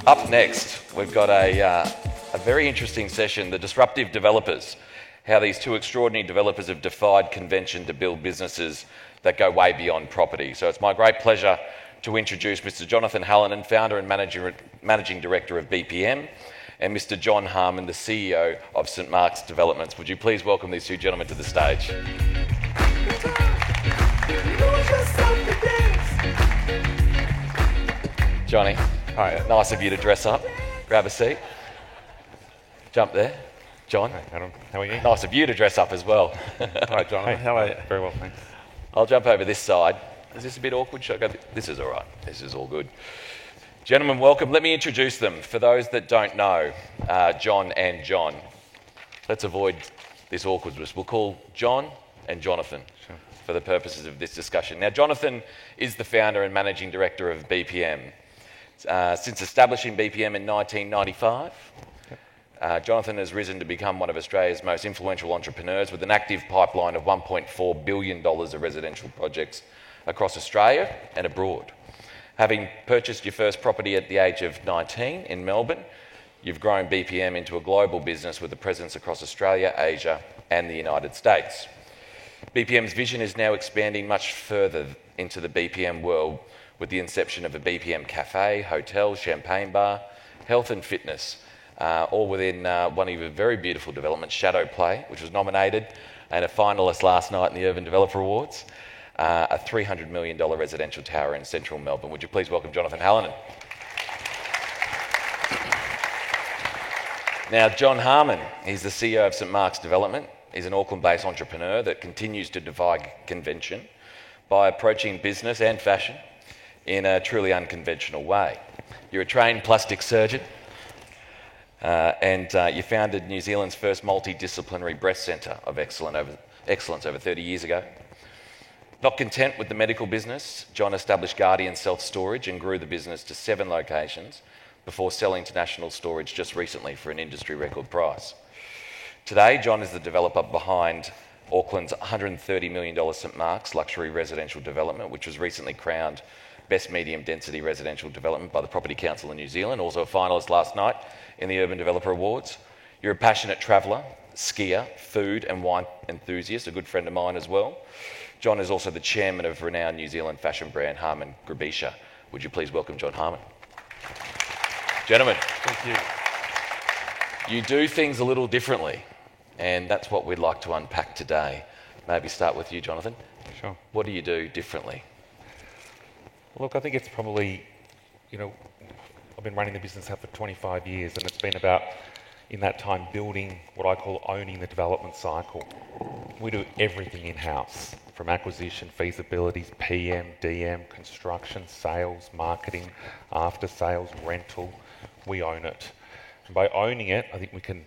Up next, we've got a very interesting session, the disruptive developers, how these two extraordinary developers have defied convention to build businesses that go way beyond property. So it's my great pleasure to introduce Mr. Jonathan Hallinan, founder and managing director of BPM, and Mr. John Harmon, the CEO of St Mark's Developments. Would you please welcome these two gentlemen to the stage? Johnny, Hi. nice of you to dress up. Grab a seat. Jump there. John, Hi, Adam. How are you? nice of you to dress up as well. Hi, John. Hey, how are you? Very well, thanks. I'll jump over this side. Is this a bit awkward? Should I go? This is all right. This is all good. Gentlemen, welcome. Let me introduce them. For those that don't know, John and John. Let's avoid this awkwardness. We'll call John and Jonathan for the purposes of this discussion. Now, Jonathan is the founder and managing director of BPM. Since establishing BPM in 1995, Jonathan has risen to become one of Australia's most influential entrepreneurs with an active pipeline of $1.4 billion of residential projects across Australia and abroad. Having purchased your first property at the age of 19 in Melbourne, you've grown BPM into a global business with a presence across Australia, Asia and the United States. BPM's vision is now expanding much further into the BPM world with the inception of a BPM cafe, hotel, champagne bar, health and fitness, all within one of your very beautiful developments, Shadow Play, which was nominated and a finalist last night in the Urban Developer Awards, a $300 million residential tower in central Melbourne. Would you please welcome Jonathan Hallinan? Now, John Harmon, he's the CEO of St Mark's Development. He's an Auckland-based entrepreneur that continues to defy convention by approaching business and fashion in a truly unconventional way. You're a trained plastic surgeon and you founded New Zealand's first multidisciplinary breast centre of excellence over 30 years ago. Not content with the medical business, John established Guardian Self-Storage and grew the business to 7 locations before selling to National Storage just recently for an industry record price. Today, John is the developer behind Auckland's $130 million St Mark's luxury residential development, which was recently crowned Best Medium Density Residential Development by the Property Council in New Zealand, also a finalist last night in the Urban Developer Awards. You're a passionate traveller, skier, food and wine enthusiast, a good friend of mine as well. John is also the chairman of renowned New Zealand fashion brand Harmon Grabisha. Would you please welcome John Harmon? Gentlemen. Thank you. You do things a little differently, and that's what we'd like to unpack today. Maybe start with you, Jonathan. Sure. What do you do differently? Look, I think it's probably, I've been running the business now for 25 years, and it's been about, in that time, building what I call owning the development cycle. We do everything in-house, from acquisition, feasibilities, PM, DM, construction, sales, marketing, after sales, rental. We own it. And by owning it, I think we can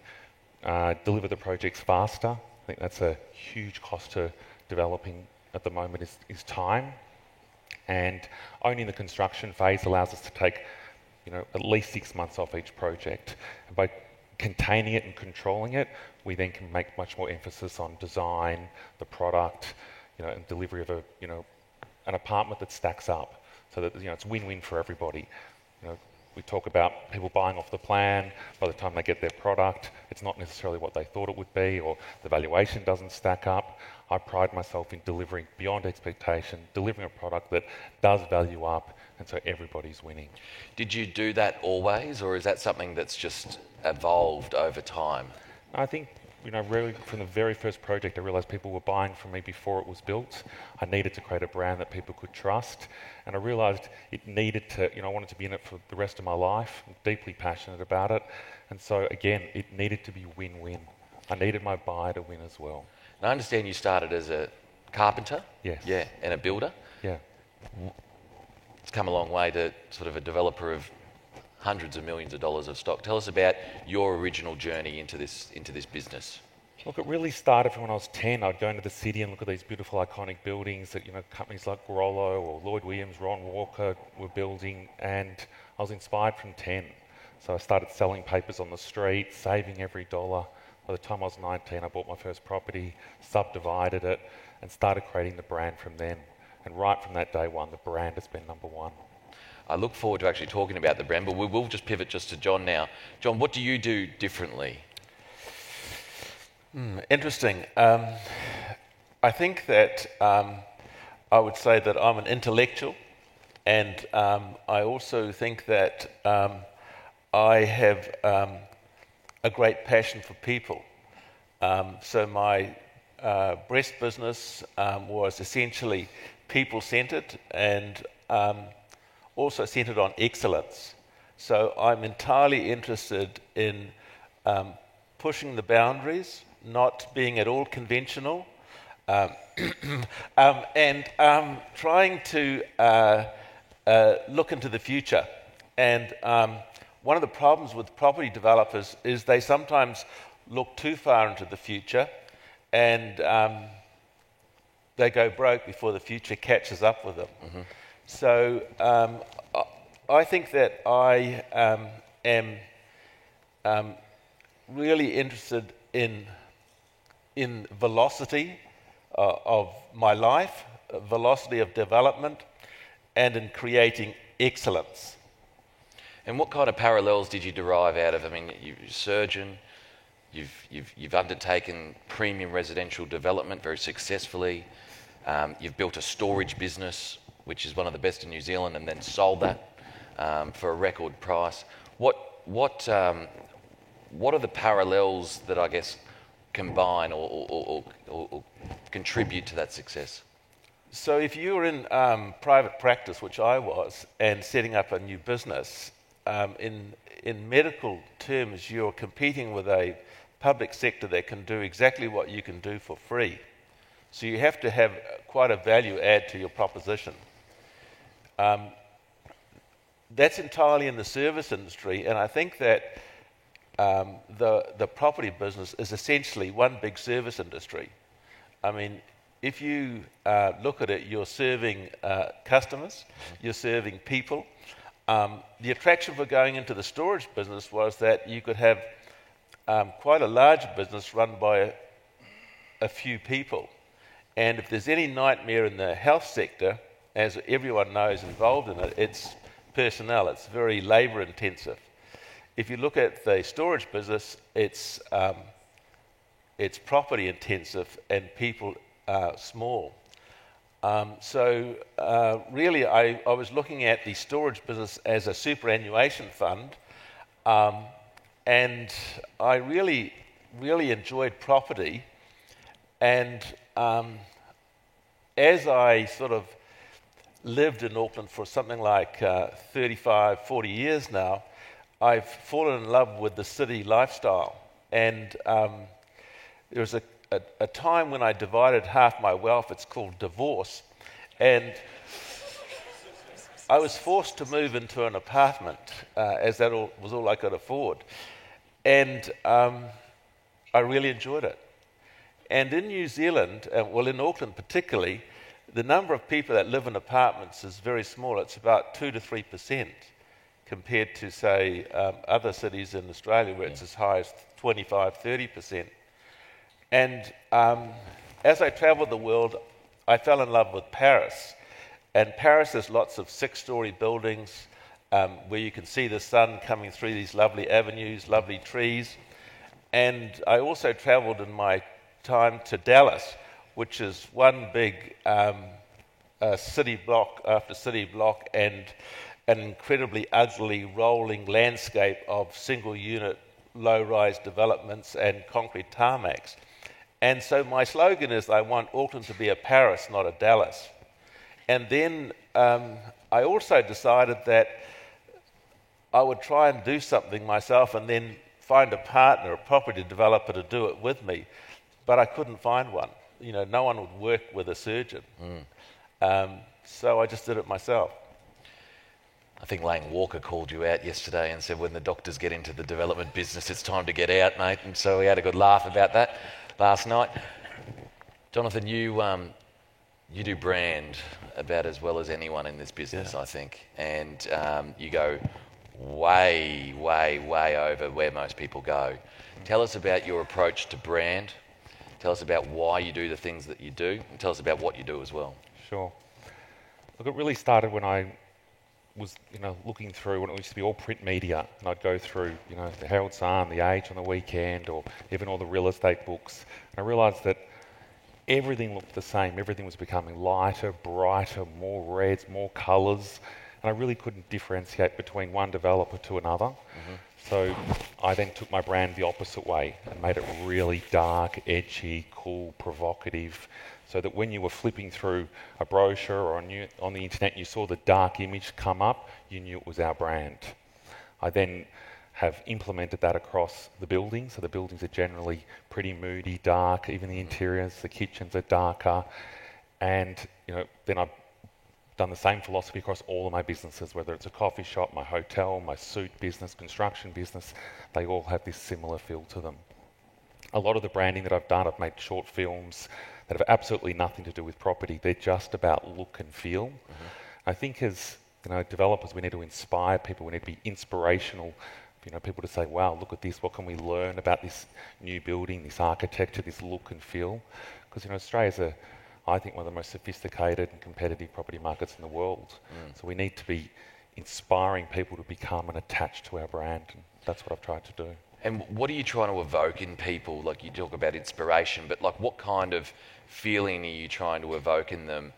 deliver the projects faster. I think that's a huge cost to developing at the moment is time. And owning the construction phase allows us to take, at least 6 months off each project. And by containing it and controlling it, we then can make much more emphasis on design, the product, and delivery of an apartment that stacks up, so that it's win-win for everybody. We talk about people buying off the plan. By the time they get their product, it's not necessarily what they thought it would be, or the valuation doesn't stack up. I pride myself in delivering beyond expectation, delivering a product that does value up, and so everybody's winning. Did you do that always, or is that something that's just evolved over time? I think, really from the very first project, I realised people were buying from me before it was built. I needed to create a brand that people could trust, and I realised it needed to, I wanted to be in it for the rest of my life. I'm deeply passionate about it, and so again, it needed to be win-win. I needed my buyer to win as well. And I understand you started as a carpenter? Yes. Yeah, and a builder? Yeah. It's come a long way to sort of a developer of hundreds of millions of dollars of stock. Tell us about your original journey into this business. Look, it really started from when I was 10. I'd go into the city and look at these beautiful iconic buildings that, companies like Grollo or Lloyd Williams, Ron Walker were building, and I was inspired from 10. So I started selling papers on the street, saving every dollar. By the time I was 19, I bought my first property, subdivided it, and started creating the brand from then. And right from that day one, the brand has been number one. I look forward to actually talking about the brand, but we will just pivot just to John now. John, what do you do differently? Interesting. I think that I would say that I'm an intellectual, and I also think that I have a great passion for people. So my breast business was essentially people-centered and also centered on excellence. So I'm entirely interested in pushing the boundaries, not being at all conventional, and trying to look into the future. And one of the problems with property developers is they sometimes look too far into the future, and they go broke before the future catches up with them. Mm-hmm. So I think that I am really interested in velocity of my life, velocity of development, and in creating excellence. And what kind of parallels did you derive out of? I mean, you're a surgeon. You've undertaken premium residential development very successfully. You've built a storage business, which is one of the best in New Zealand, and then sold that for a record price. What are the parallels that I guess combine or contribute to that success? So if you're in private practice, which I was, and setting up a new business, in medical terms, you're competing with a public sector that can do exactly what you can do for free. So you have to have quite a value add to your proposition. That's entirely in the service industry, and I think that the property business is essentially one big service industry. I mean, if you look at it, you're serving customers, you're serving people. The attraction for going into the storage business was that you could have quite a large business run by a few people. And if there's any nightmare in the health sector, as everyone knows involved in it, it's personnel. It's very labour intensive. If you look at the storage business, it's property intensive and people small. So really I was looking at the storage business as a superannuation fund, and I really enjoyed property. And as I sort of lived in Auckland for something like 35, 40 years now, I've fallen in love with the city lifestyle. And there was a time when I divided half my wealth. It's called divorce. And I was forced to move into an apartment, as that was all I could afford. And I really enjoyed it. And in New Zealand, well, in Auckland particularly, the number of people that live in apartments is very small. It's about 2 to 3% compared to, say, other cities in Australia where it's as high as 25, 30%. And as I traveled the world, I fell in love with Paris. And Paris has lots of 6-story buildings where you can see the sun coming through these lovely avenues, lovely trees. And I also traveled in my time to Dallas, which is one big city block after city block and an incredibly ugly rolling landscape of single-unit low-rise developments and concrete tarmacs. And so my slogan is, I want Auckland to be a Paris, not a Dallas. And then I also decided that I would try and do something myself and then find a partner, a property developer to do it with me. But I couldn't find one. You know, no one would work with a surgeon. So I just did it myself. I think Lang Walker called you out yesterday and said when the doctors get into the development business, it's time to get out, mate. And so we had a good laugh about that last night. Jonathan, you do brand about as well as anyone in this business, I think. And you go way, way, way over where most people go. Tell us about your approach to brand. Tell us about why you do the things that you do, and tell us about what you do as well. Sure. Look, it really started when I was, looking through when it used to be all print media, and I'd go through, the Herald Sun, the Age on the weekend, or even all the real estate books, and I realised that everything looked the same. Everything was becoming lighter, brighter, more reds, more colours, and I really couldn't differentiate between one developer to another. Mm-hmm. So I then took my brand the opposite way and made it really dark, edgy, cool, provocative, so that when you were flipping through a brochure or on the internet and you saw the dark image come up, you knew it was our brand. I then have implemented that across the buildings. So the buildings are generally pretty moody, dark, even the interiors, the kitchens are darker. And then I've done the same philosophy across all of my businesses, whether it's a coffee shop, my hotel, my suit business, construction business, they all have this similar feel to them. A lot of the branding that I've done, I've made short films that have absolutely nothing to do with property. They're just about look and feel. Mm-hmm. I think as developers, we need to inspire people. We need to be inspirational. People to say, wow, look at this. What can we learn about this new building, this architecture, this look and feel? Because Australia's I think one of the most sophisticated and competitive property markets in the world. So we need to be inspiring people to become and attach to our brand, and that's what I've tried to do. And what are you trying to evoke in people? Like, you talk about inspiration, but like, what kind of feeling are you trying to evoke in them?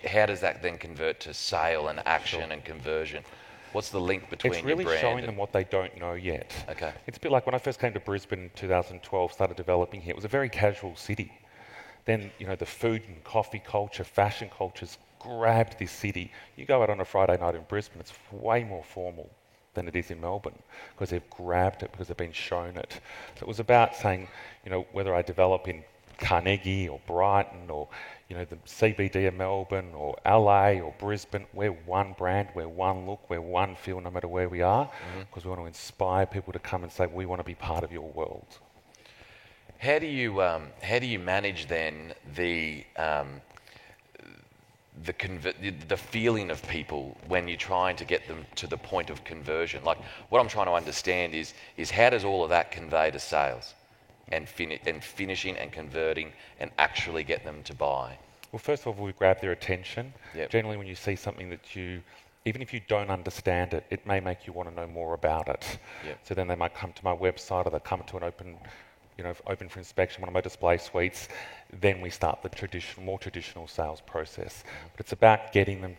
How does that then convert to sale and action and conversion? What's the link between your brand? It's really showing them what they don't know yet. Okay. It's a bit like when I first came to Brisbane in 2012, started developing here. It was a very casual city. Then, the food and coffee culture, fashion cultures grabbed this city. You go out on a Friday night in Brisbane, it's way more formal than it is in Melbourne, because they've grabbed it, because they've been shown it. So it was about saying, whether I develop in Carnegie or Brighton or, the CBD of Melbourne or LA or Brisbane, we're one brand, we're one look, we're one feel, no matter where we are, because we want to inspire people to come and say, we want to be part of your world. How do you manage then the feeling of people when you're trying to get them to the point of conversion? Like, what I'm trying to understand is how does all of that convey to sales and finishing and converting and actually get them to buy? Well, first of all, we grab their attention. Yep. Generally, when you see something that even if you don't understand it, it may make you want to know more about it. Yep. So then they might come to my website, or they come to an open for inspection, one of my display suites. Then we start the more traditional sales process. But it's about getting them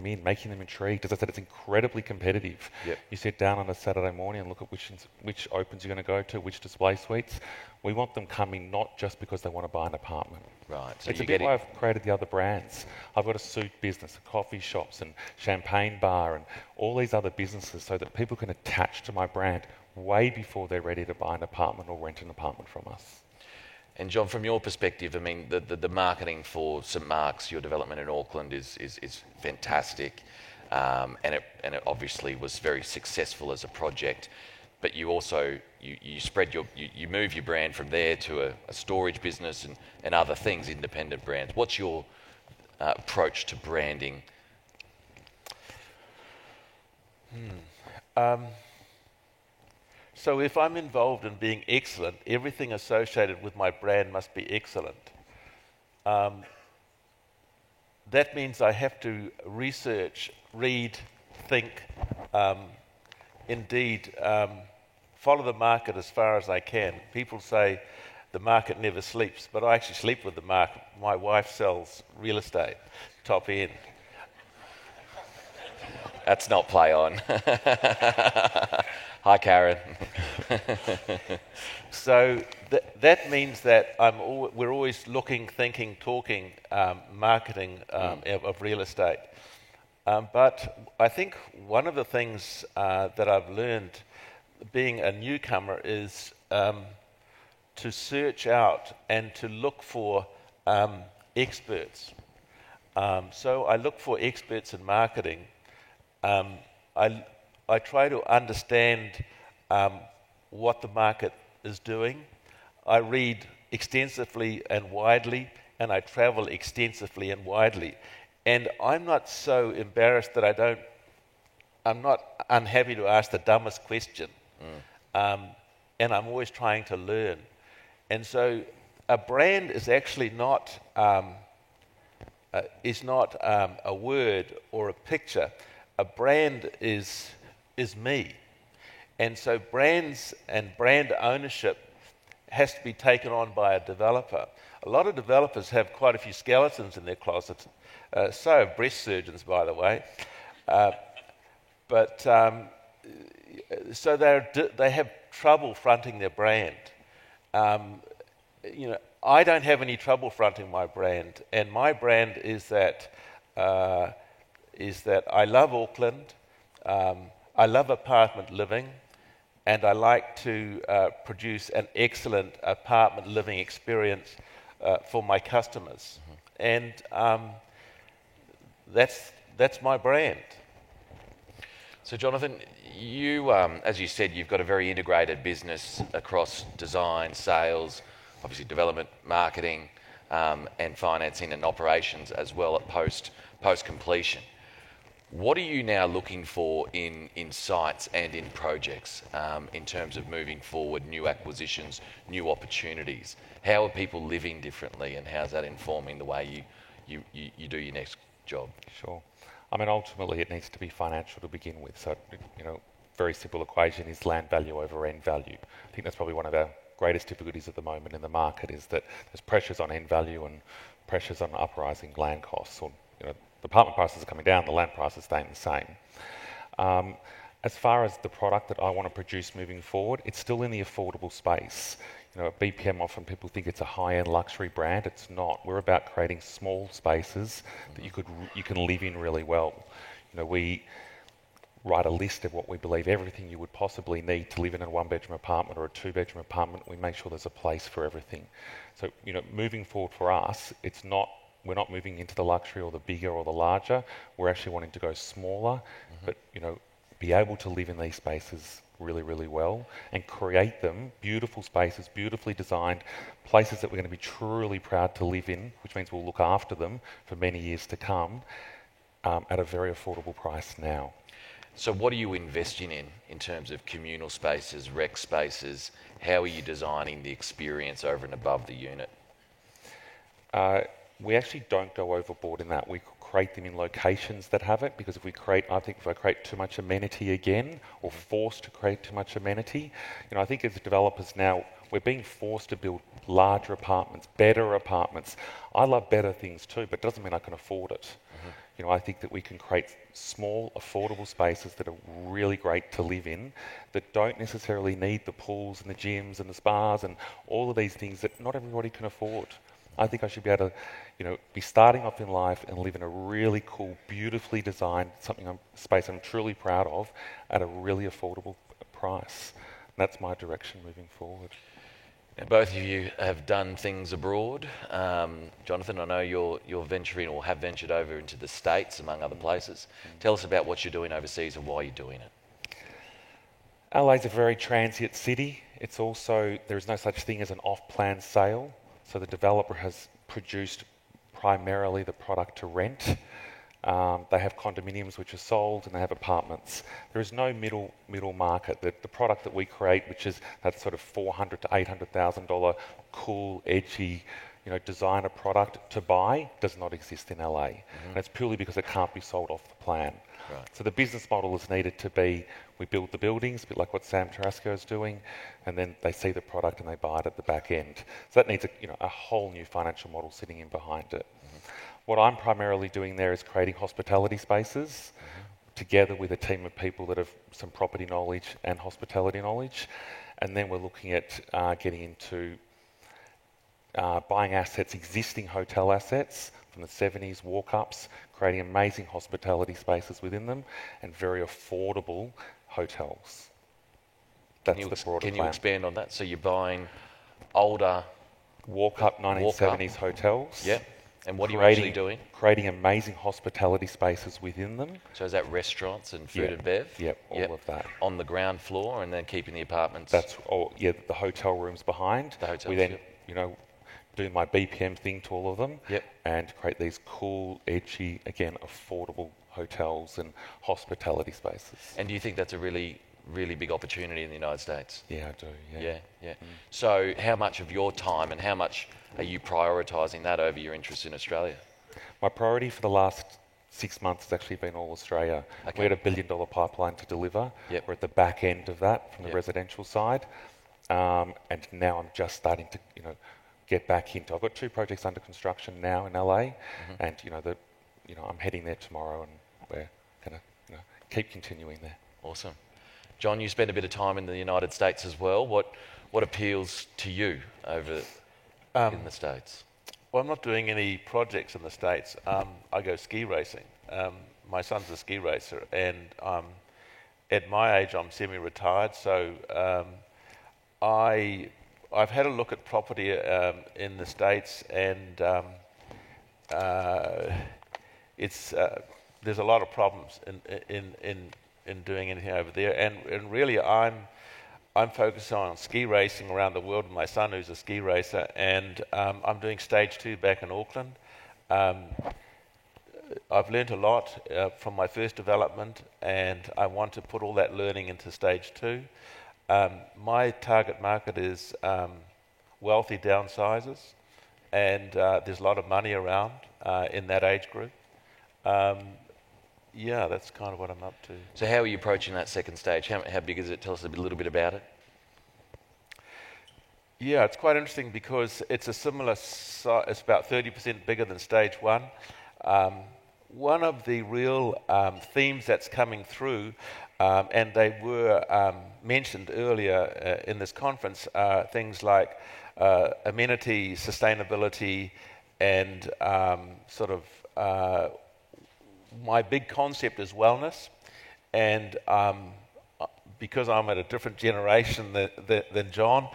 in, making them intrigued. As I said, it's incredibly competitive. Yep. You sit down on a Saturday morning and look at which opens you're going to go to, which display suites. We want them coming not just because they want to buy an apartment. Right. So it's a bit why I've created the other brands. I've got a suit business, coffee shops and champagne bar and all these other businesses, so that people can attach to my brand way before they're ready to buy an apartment or rent an apartment from us. And John, from your perspective, I mean, the marketing for St Mark's, your development in Auckland, is fantastic, and it obviously was very successful as a project. But you also you spread you move your brand from there to a storage business and other things, independent brands. What's your approach to branding? So if I'm involved in being excellent, everything associated with my brand must be excellent. That means I have to research, read, think, indeed follow the market as far as I can. People say the market never sleeps, but I actually sleep with the market. My wife sells real estate, top end. That's not play on. Hi, Karen. So that means that we're always looking, thinking, talking, marketing of real estate. But I think one of the things that I've learned being a newcomer is to search out and to look for experts. So I look for experts in marketing. I try to understand what the market is doing. I read extensively and widely, and I travel extensively and widely. And I'm not so embarrassed that I'm not unhappy to ask the dumbest question. And I'm always trying to learn. And so a brand is actually not a word or a picture. a brand is me. And so brands and brand ownership has to be taken on by a developer. A lot of developers have quite a few skeletons in their closets. So have breast surgeons, by the way. So they have trouble fronting their brand. I don't have any trouble fronting my brand, and my brand is that I love Auckland, I love apartment living, and I like to produce an excellent apartment living experience for my customers, and that's my brand. So, Jonathan, you, as you said, you've got a very integrated business across design, sales, obviously development, marketing, and financing and operations as well at post completion. What are you now looking for in sites and in projects in terms of moving forward, new acquisitions, new opportunities? How are people living differently, and how's that informing the way you do your next job? Sure. I mean, ultimately, it needs to be financial to begin with. So, very simple equation is land value over end value. I think that's probably one of our greatest difficulties at the moment in the market, is that there's pressures on end value and pressures on uprising land costs. Or, the apartment prices are coming down, the land price is staying the same. As far as the product that I want to produce moving forward, it's still in the affordable space. At BPM, often people think it's a high-end luxury brand. It's not. We're about creating small spaces that you can live in really well. We write a list of what we believe everything you would possibly need to live in a one-bedroom apartment or a two-bedroom apartment. We make sure there's a place for everything. So, moving forward for us, we're not moving into the luxury or the bigger or the larger. We're actually wanting to go smaller, but, be able to live in these spaces really, really well and create them, beautiful spaces, beautifully designed, places that we're going to be truly proud to live in, which means we'll look after them for many years to come, at a very affordable price now. So what are you investing in terms of communal spaces, rec spaces? How are you designing the experience over and above the unit? We actually don't go overboard in that. We create them in locations that have it, because if I create too much amenity again, or forced to create too much amenity, I think as developers now, we're being forced to build larger apartments, better apartments. I love better things too, but it doesn't mean I can afford it. I think that we can create small, affordable spaces that are really great to live in, that don't necessarily need the pools and the gyms and the spas and all of these things that not everybody can afford. I think I should be able to, be starting off in life and live in a really cool, beautifully designed space I'm truly proud of at a really affordable price. And that's my direction moving forward. Now, both of you have done things abroad. Jonathan, I know you're venturing or have ventured over into the States, among other places. Tell us about what you're doing overseas and why you're doing it. LA's a very transient city. It's also, there is no such thing as an off-plan sale. So the developer has produced primarily the product to rent. They have condominiums which are sold, and they have apartments. There is no middle market. The product that we create, which is that sort of $400,000 to $800,000 cool, edgy, designer product to buy, does not exist in LA. And it's purely because it can't be sold off the plan. Right. So the business model is needed to be, we build the buildings, a bit like what Sam Tarasco is doing, and then they see the product and they buy it at the back end. So that needs a whole new financial model sitting in behind it. What I'm primarily doing there is creating hospitality spaces together with a team of people that have some property knowledge and hospitality knowledge. And then we're looking at getting into buying assets, existing hotel assets from the 70s, walk-ups, creating amazing hospitality spaces within them and very affordable hotels. That's the broader plan. Can you expand on that? So you're buying older walk-up 1970s hotels. Yeah. And what are you actually doing? Creating amazing hospitality spaces within them. So is that restaurants and food and bev? Yep, all of that. On the ground floor, and then keeping the apartments? That's all. Yeah, the hotel rooms behind. The hotels, we then, do my BPM thing to all of them. Yep. And create these cool, edgy, again, affordable hotels and hospitality spaces. And do you think that's a really big opportunity in the United States? Yeah, I do. Yeah. So how much of your time and how much are you prioritising that over your interest in Australia? My priority for the last 6 months has actually been all Australia. Okay. We had $1 billion pipeline to deliver. Yep. We're at the back end of that from the Yep. residential side. And now I'm just starting to, get back into. I've got 2 projects under construction now in LA, and I'm heading there tomorrow, and we're going to keep continuing there. Awesome. John, you spent a bit of time in the United States as well. What appeals to you over in the States? Well, I'm not doing any projects in the States. I go ski racing. My son's a ski racer, and at my age, I'm semi-retired, so I've had a look at property in the States, and there's a lot of problems in doing anything over there, and really I'm focused on ski racing around the world with my son, who's a ski racer, and I'm doing stage 2 back in Auckland. I've learnt a lot from my first development, and I want to put all that learning into stage 2. My target market is wealthy downsizers, and there's a lot of money around in that age group. Yeah, that's kind of what I'm up to. So how are you approaching that second stage? How big is it? Tell us a little bit about it. Yeah, it's quite interesting because it's a similar size. It's about 30% bigger than stage 1. One of the real themes that's coming through, and they were mentioned earlier in this conference, are things like amenity, sustainability, and my big concept is wellness. And because I'm at a different generation than John,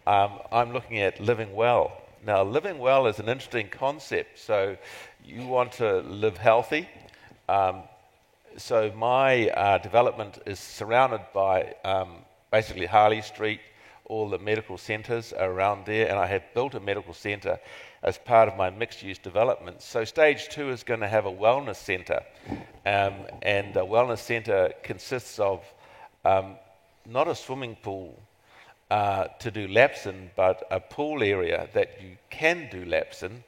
I'm looking at living well. Now, living well is an interesting concept. So you want to live healthy. So my development is surrounded by basically Harley Street, all the medical centres are around there, and I have built a medical centre as part of my mixed-use development. So stage 2 is going to have a wellness centre, and a wellness centre consists of not a swimming pool to do laps in, but a pool area that you can do laps in,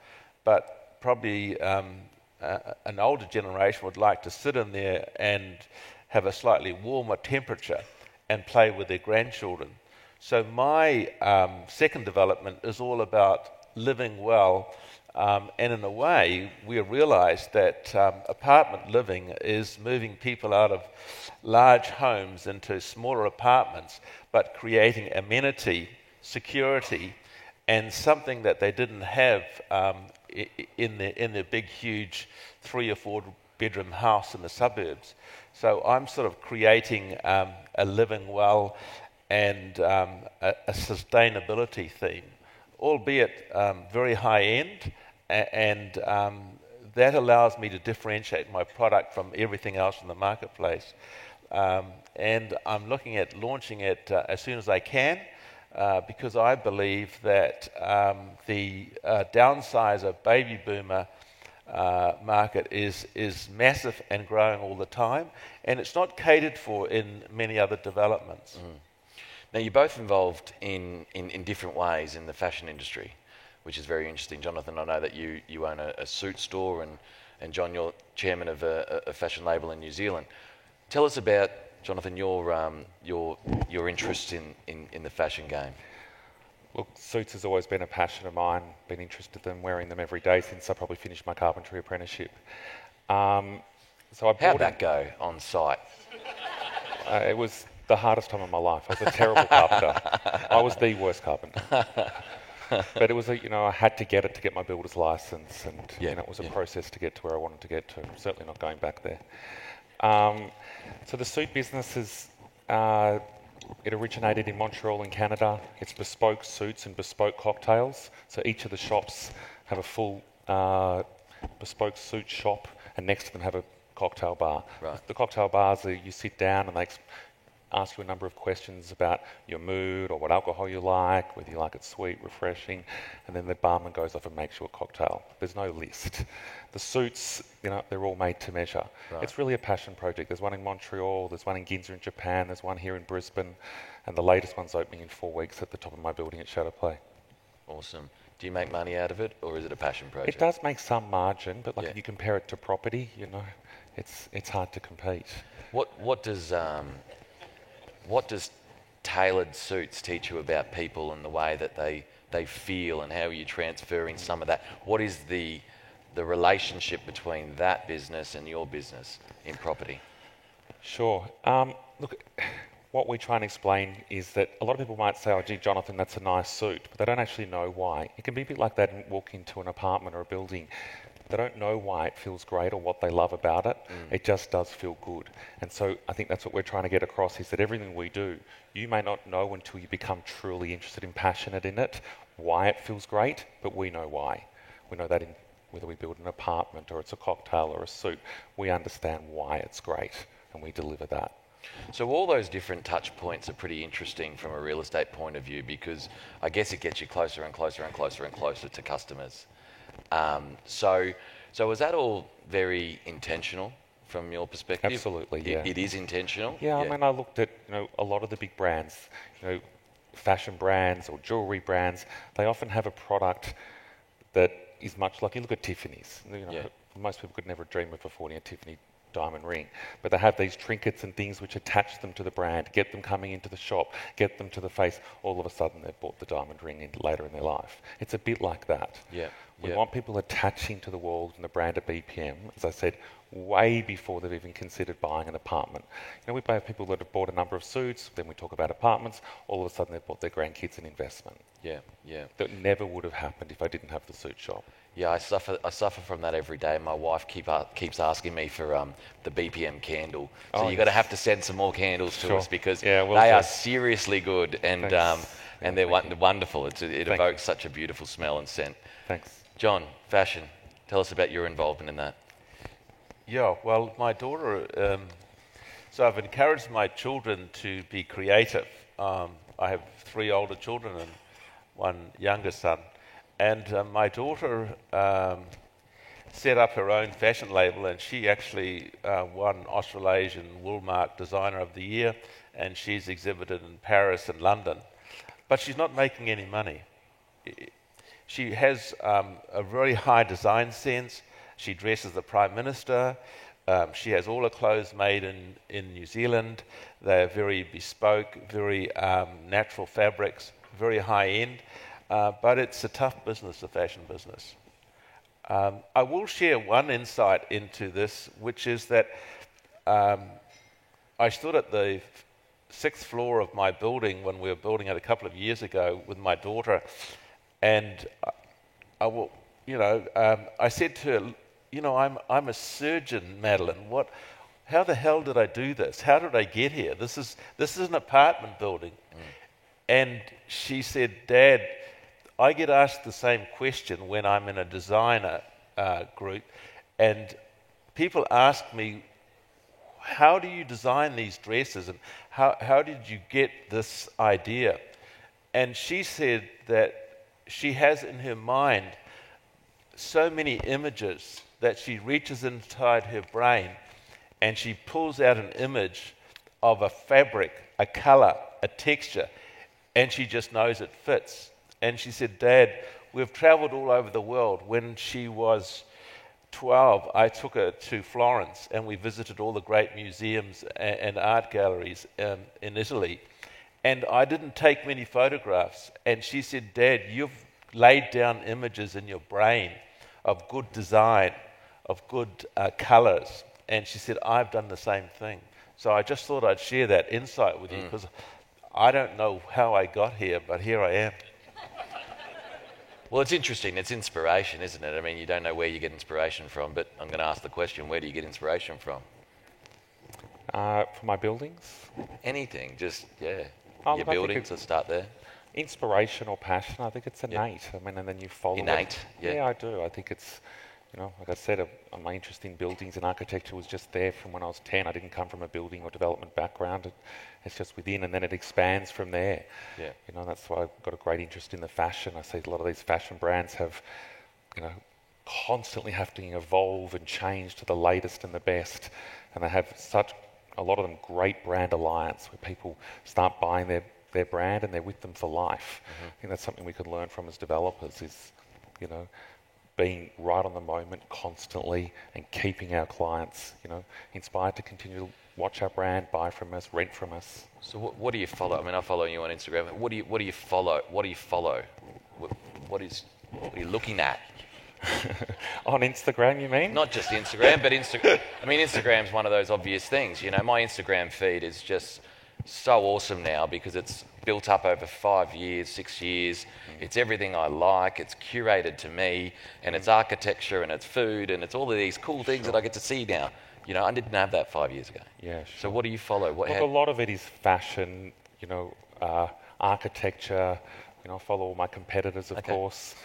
but probably an older generation would like to sit in there and have a slightly warmer temperature and play with their grandchildren. So my second development is all about living well, and in a way we realised that apartment living is moving people out of large homes into smaller apartments, but creating amenity, security, and something that they didn't have in their big, huge 3 or 4 bedroom house in the suburbs. So I'm sort of creating a living well and a sustainability theme, albeit very high end, and that allows me to differentiate my product from everything else in the marketplace. And I'm looking at launching it as soon as I can, because I believe that the downsizer baby boomer market is massive and growing all the time, and it's not catered for in many other developments. Now, you're both involved in different ways in the fashion industry, which is very interesting. Jonathan, I know that you own a suit store, and John, you're chairman of a fashion label in New Zealand. Tell us about, Jonathan, your interest in the fashion game. Look, suits has always been a passion of mine, been interested in wearing them every day since I probably finished my carpentry apprenticeship. So How'd that go on site? It was the hardest time of my life. I was a terrible carpenter. I was the worst carpenter. But it was I had to get it to get my builder's license, and it was a process to get to where I wanted to get to. I'm certainly not going back there. So the suit business is, it originated in Montreal in Canada. It's bespoke suits and bespoke cocktails. So each of the shops have a full bespoke suit shop, and next to them have a cocktail bar. Right. The cocktail bars are, you sit down and they ask you a number of questions about your mood or what alcohol you like, whether you like it sweet, refreshing, and then the barman goes off and makes you a cocktail. There's no list. The suits, they're all made to measure. Right. It's really a passion project. There's one in Montreal, there's one in Ginza in Japan, there's one here in Brisbane, and the latest one's opening in 4 weeks at the top of my building at Shadow Play. Awesome. Do you make money out of it, or is it a passion project? It does make some margin, but like Yeah. if you compare it to property, it's hard to compete. What does tailored suits teach you about people and the way that they feel, and how are you transferring some of that? What is the relationship between that business and your business in property? Sure. Look, what we try and explain is that a lot of people might say, "Oh, gee, Jonathan, that's a nice suit," but they don't actually know why. It can be a bit like that and walk into an apartment or a building. They don't know why it feels great or what they love about it. It just does feel good. And so I think that's what we're trying to get across, is that everything we do, you may not know until you become truly interested and passionate in it, why it feels great, but we know why. We know that in whether we build an apartment or it's a cocktail or a suit, we understand why it's great and we deliver that. So all those different touch points are pretty interesting from a real estate point of view, because I guess it gets you closer and closer and closer and closer to customers. So was that all very intentional from your perspective? Absolutely, yeah. It is intentional? Yeah, I mean, I looked at a lot of the big brands, fashion brands or jewellery brands. They often have a product that is much like, you look at Tiffany's. Yeah. Most people could never dream of affording a Tiffany diamond ring, but they have these trinkets and things which attach them to the brand, get them coming into the shop, get them to the face. All of a sudden, they've bought the diamond ring later in their life. It's a bit like that. Yeah. We want people attaching to the walls and the brand of BPM, as I said, way before they've even considered buying an apartment. We have people that have bought a number of suits, then we talk about apartments, all of a sudden they've bought their grandkids an investment. Yeah. That never would have happened if I didn't have the suit shop. Yeah, I suffer from that every day. My wife keeps asking me for the BPM candle. So you're going to have to send some more candles to us, because they are seriously good, and they're wonderful. It evokes such a beautiful smell and scent. Thanks. John, fashion. Tell us about your involvement in that. Yeah, well, my daughter, so I've encouraged my children to be creative. I have 3 older children and 1 younger son. And my daughter set up her own fashion label, and she actually won Australasian Woolmark Designer of the Year, and she's exhibited in Paris and London. But she's not making any money. She has a very high design sense. She dresses the Prime Minister. She has all her clothes made in New Zealand. They're very bespoke, very natural fabrics, very high end. But it's a tough business, the fashion business. I will share one insight into this, which is that I stood at the 6th floor of my building when we were building it a couple of years ago with my daughter, and I said to her, I'm a surgeon, Madeline. How the hell did I do this? How did I get here? This is an apartment building. And she said, Dad, I get asked the same question when I'm in a designer group, and people ask me, how do you design these dresses, and how did you get this idea? And she said that she has in her mind so many images that she reaches inside her brain and she pulls out an image of a fabric, a color, a texture, and she just knows it fits. And she said, Dad, we've traveled all over the world. When she was 12, I took her to Florence and we visited all the great museums and art galleries in Italy. And I didn't take many photographs. And she said, Dad, you've laid down images in your brain of good design, of good colors. And she said, I've done the same thing. So I just thought I'd share that insight with you, because I don't know how I got here, but here I am. Well, it's interesting. It's inspiration, isn't it? I mean, you don't know where you get inspiration from, but I'm going to ask the question, where do you get inspiration from? For my buildings? Anything, just, yeah. Oh, Your look, buildings, let's start there. Inspiration or passion, I think it's innate. I mean, and then you follow Innate, it. Yeah, I do. I think it's, like I said, my interest in buildings and architecture was just there from when I was 10. I didn't come from a building or development background. It's just within, and then it expands from there. Yeah. That's why I've got a great interest in the fashion. I see a lot of these fashion brands have, constantly have to evolve and change to the latest and the best. And they have a lot of them, great brand alliance where people start buying their their brand and they're with them for life. I think that's something we can learn from as developers is, you know, being right on the moment constantly and keeping our clients, you know, inspired to continue to watch our brand, buy from us, rent from us. So what do you follow? I mean, I follow you on Instagram. What do you follow? What do you follow? What are you looking at? On Instagram, you mean? Not just Instagram, but Instagram. I mean, Instagram's one of those obvious things. You know, my Instagram feed is just so awesome now because it's built up over 5 years, 6 years. It's everything I like. It's curated to me, and it's architecture, and it's food, and it's all of these cool things that I get to see now. You know, I didn't have that 5 years ago. Yeah, So what do you follow? Look, a lot of it is fashion, you know, architecture. You know, I follow all my competitors, of course.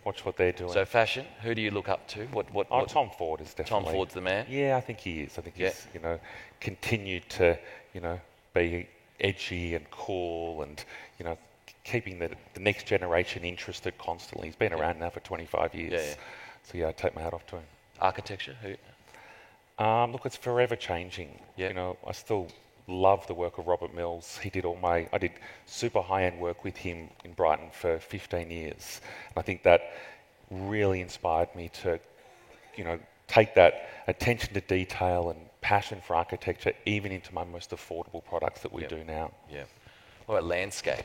Watch what they're doing. So fashion, who do you look up to? What Tom Ford is definitely. Tom Ford's the man? Yeah, I think he is. I think he's, you know, continued to, you know, be edgy and cool and, you know, keeping the next generation interested constantly. He's been around now for 25 years. Yeah. So yeah, I take my hat off to him. Architecture, who? Look, it's forever changing. Yeah. You know, I still love the work of Robert Mills. I did super high-end work with him in Brighton for 15 years. And I think that really inspired me to, you know, take that attention to detail and passion for architecture even into my most affordable products that we do now. Yeah. What about landscape?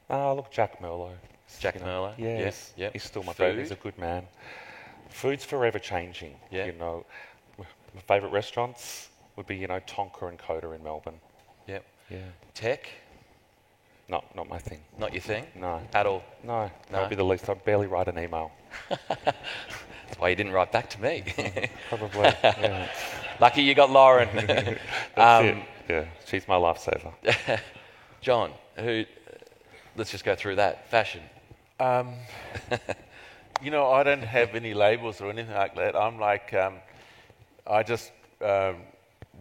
Look, Jack Merlo. Jack Merlo? Yes. Yeah. He's still my Food? favourite. He's a good man. Food's forever changing. Yeah. You know, my favourite restaurants would be, you know, Tonka and Coda in Melbourne. Yep. Yeah. Tech? Not my thing. Not your thing? No. At all? No. That would be the least. I'd barely write an email. That's why you didn't write back to me. Probably. Yeah. Lucky you got Lauren. That's it. Yeah. She's my lifesaver. John, let's just go through that. Fashion. You know, I don't have any labels or anything like that. I'm like, I just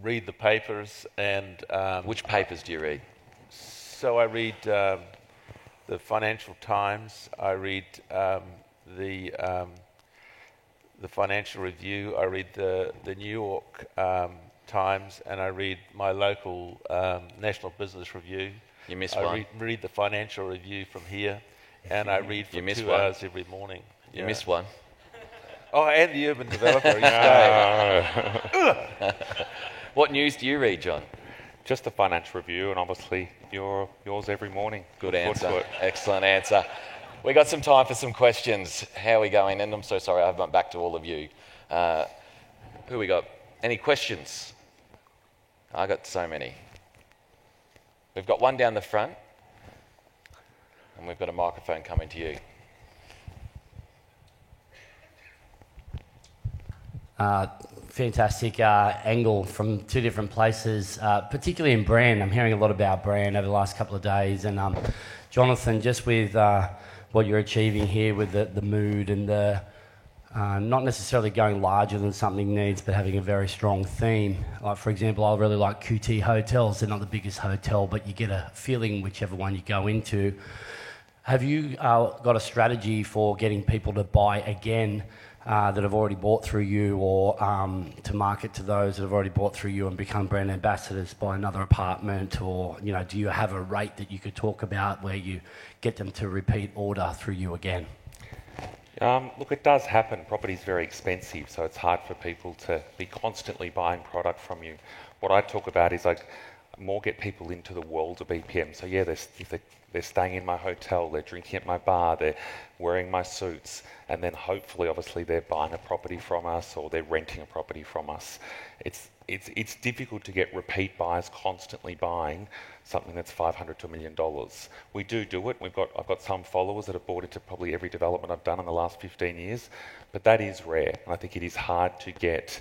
read the papers and... Which papers do you read? So I read the Financial Times. I read the Financial Review. I read the New York Times, and I read my local National Business Review. You missed I one. read the Financial Review from here, and I read for 2 one. hours every morning. You missed one. Oh, and the Urban Developer each day. What news do you read, John? Just the Financial Review, and obviously yours every morning. Good Look forward answer. to it. Excellent answer. We got some time for some questions. How are we going? And I'm so sorry, I have my back to all of you. Who we got? Any questions? I got so many. We've got one down the front, and we've got a microphone coming to you. Fantastic angle from two different places, particularly in brand. I'm hearing a lot about brand over the last couple of days. And Jonathan, just with what you're achieving here with the mood and the not necessarily going larger than something needs, but having a very strong theme. Like, for example, I really like QT Hotels. They're not the biggest hotel, but you get a feeling whichever one you go into. Have you got a strategy for getting people to buy again that have already bought through you, or to market to those that have already bought through you and become brand ambassadors, buy another apartment? Or, you know, do you have a rate that you could talk about where you get them to repeat order through you again? Look, it does happen. Property's very expensive, so it's hard for people to be constantly buying product from you. What I talk about is like more get people into the world of BPM. So yeah, if they're staying in my hotel, they're drinking at my bar, they're wearing my suits, and then hopefully, obviously, they're buying a property from us or they're renting a property from us. It's difficult to get repeat buyers constantly buying something that's $500 to $1 million. We do it. I've got some followers that have bought into probably every development I've done in the last 15 years, but that is rare. And I think it is hard to get,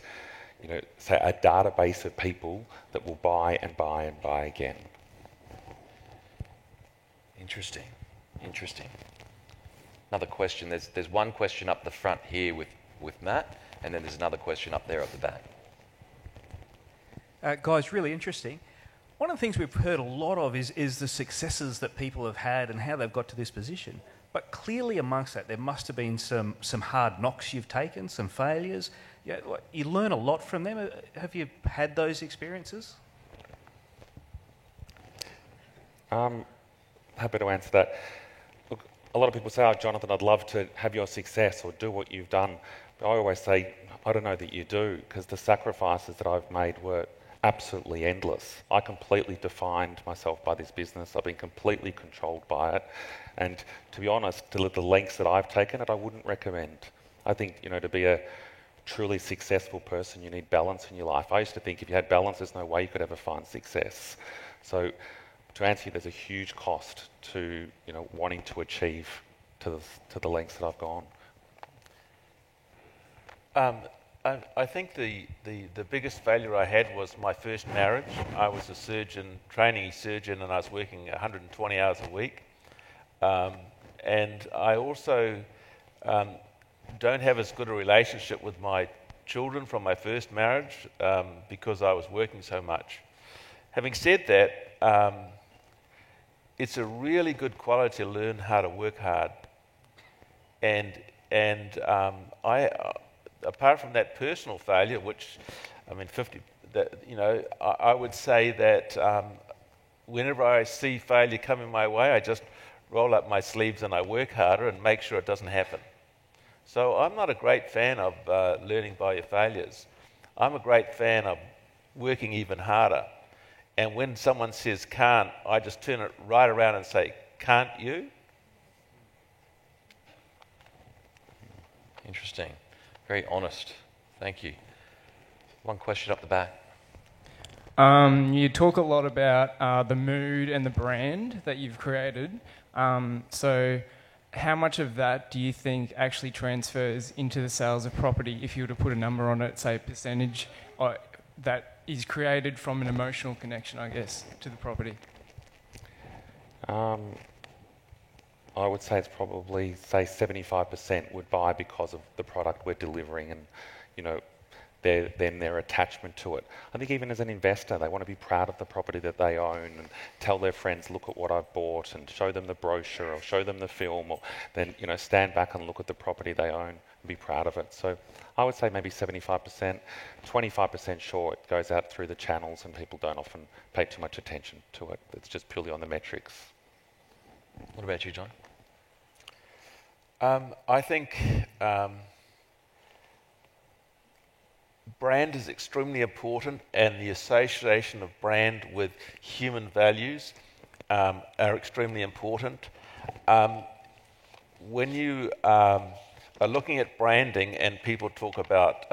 you know, say a database of people that will buy and buy and buy again. Interesting. Another question. There's one question up the front here with Matt, and then there's another question up there at the back. Guys, really interesting. One of the things we've heard a lot of is the successes that people have had and how they've got to this position. But clearly amongst that, there must have been some hard knocks you've taken, some failures. You learn a lot from them. Have you had those experiences? happy to answer that. Look, a lot of people say, oh, Jonathan, I'd love to have your success or do what you've done. But I always say, I don't know that you do, because the sacrifices that I've made were absolutely endless. I completely defined myself by this business. I've been completely controlled by it. And to be honest, to the lengths that I've taken it, I wouldn't recommend. I think, to be a truly successful person, you need balance in your life. I used to think if you had balance, there's no way you could ever find success. So to answer you, there's a huge cost to, wanting to achieve to the lengths that I've gone. I think the biggest failure I had was my first marriage. I was a surgeon, trainee surgeon, and I was working 120 hours a week. And I also don't have as good a relationship with my children from my first marriage because I was working so much. Having said that, it's a really good quality to learn how to work hard. And I, apart from that personal failure, which, I would say that whenever I see failure coming my way, I just roll up my sleeves and I work harder and make sure it doesn't happen. So I'm not a great fan of learning by your failures. I'm a great fan of working even harder. And when someone says can't, I just turn it right around and say, can't you? Interesting. Very honest. Thank you. One question up the back. You talk a lot about the mood and the brand that you've created. So how much of that do you think actually transfers into the sales of property, if you were to put a number on it, say a percentage, that is created from an emotional connection, I guess, to the property? I would say it's probably, say, 75% would buy because of the product we're delivering and, their attachment to it. I think even as an investor, they want to be proud of the property that they own and tell their friends, look at what I've bought, and show them the brochure or show them the film, or then, stand back and look at the property they own and be proud of it. So I would say maybe 75%, 25% sure it goes out through the channels and people don't often pay too much attention to it. It's just purely on the metrics. What about you, John? I think brand is extremely important, and the association of brand with human values are extremely important. When you are looking at branding and people talk about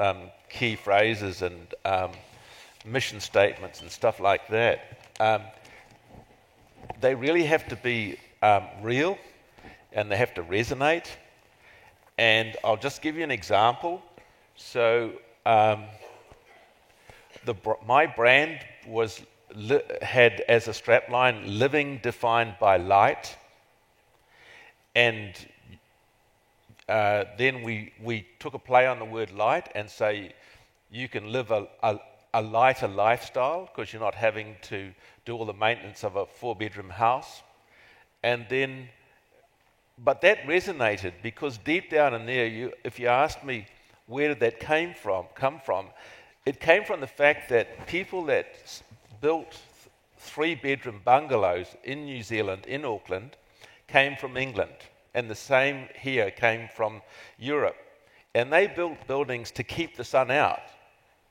key phrases and mission statements and stuff like that, they really have to be real, and they have to resonate. And I'll just give you an example. So my brand had as a strapline, living defined by light. And then we took a play on the word light and say you can live a lighter lifestyle because you're not having to do all the maintenance of a 4-bedroom house. And then, but that resonated because deep down in there, if you asked me where did that come from, it came from the fact that people that built 3-bedroom bungalows in New Zealand, in Auckland, came from England. And the same here came from Europe. And they built buildings to keep the sun out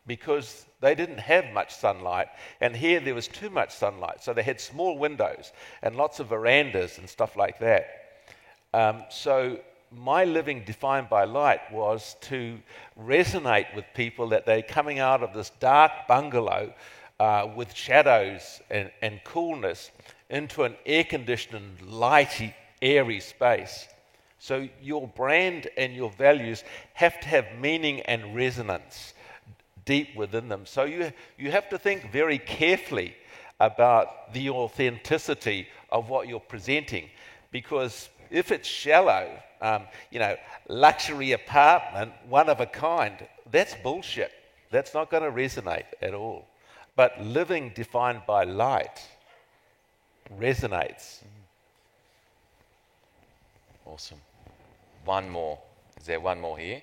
because they didn't have much sunlight. And here there was too much sunlight. So they had small windows and lots of verandas and stuff like that. So my living defined by light was to resonate with people that they're coming out of this dark bungalow with shadows and coolness into an air-conditioned, lighty, airy space. So your brand and your values have to have meaning and resonance deep within them. So you have to think very carefully about the authenticity of what you're presenting, because if it's shallow, luxury apartment, one of a kind, that's bullshit. That's not going to resonate at all. But living defined by light resonates. Awesome. One more. Is there one more here?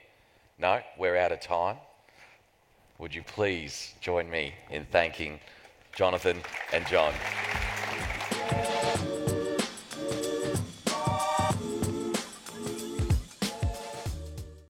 No? We're out of time. Would you please join me in thanking Jonathan and John?